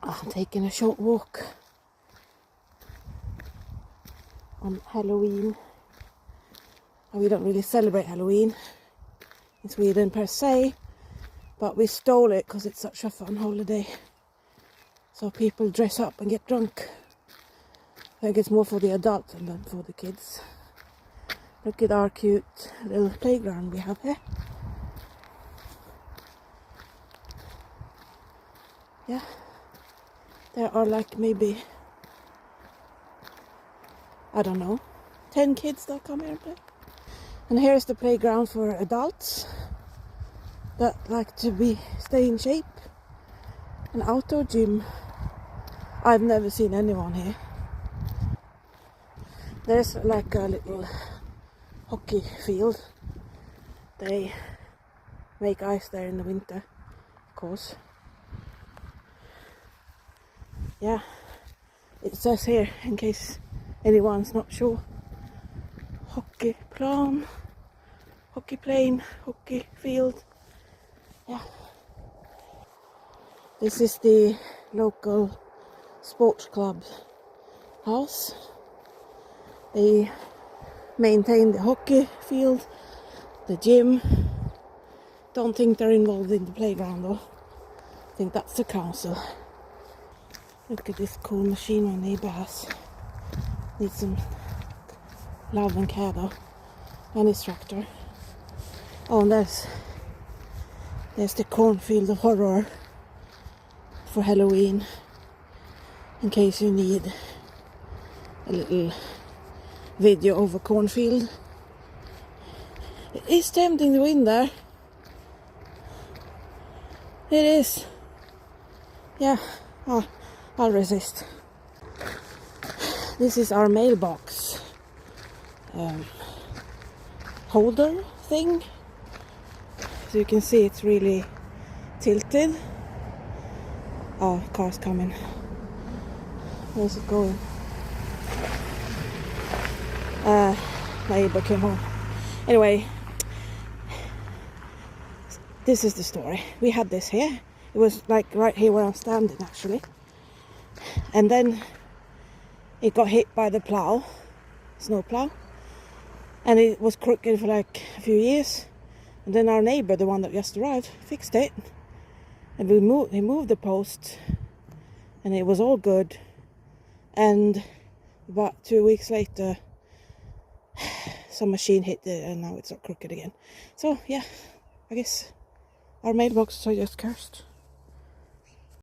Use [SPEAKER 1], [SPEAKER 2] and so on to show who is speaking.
[SPEAKER 1] I'm taking a short walk on Halloween. We don't really celebrate Halloween in Sweden per se, but we stole it because it's such a fun holiday. So people dress up and get drunk. I think it's more for the adults than for the kids. Look at our cute little playground we have here. Yeah, there are like maybe, I don't know, 10 kids that come here and play. And here's the playground for adults that like to stay in shape. An outdoor gym. I've never seen anyone here. There's like a little hockey field. They make ice there in the winter, of course. Yeah, it says here, in case anyone's not sure, hockey plan, hockey plane, hockey field. Yeah. This is the local sports club house. They maintain the hockey field, the gym. Don't think they're involved in the playground though. I think that's the council. Look at this cool machine my neighbour has. Needs some love and care though. And his tractor. Oh, and there's the cornfield of horror for Halloween. In case you need a little video of a cornfield. It is tempting to win there. It is. Yeah, I'll resist. This is our mailbox holder thing. So you can see it's really tilted. Oh, car's coming. Where's it going? My neighbor came home. Anyway, this is the story. We had this here. It was like right here where I'm standing actually. And then it got hit by the plow, snow plow. And it was crooked for like a few years. And then our neighbor, the one that just arrived, fixed it. And he moved the post. And it was all good. And about 2 weeks later, some machine hit it and now it's not crooked again. So yeah, I guess our mailboxes are just cursed.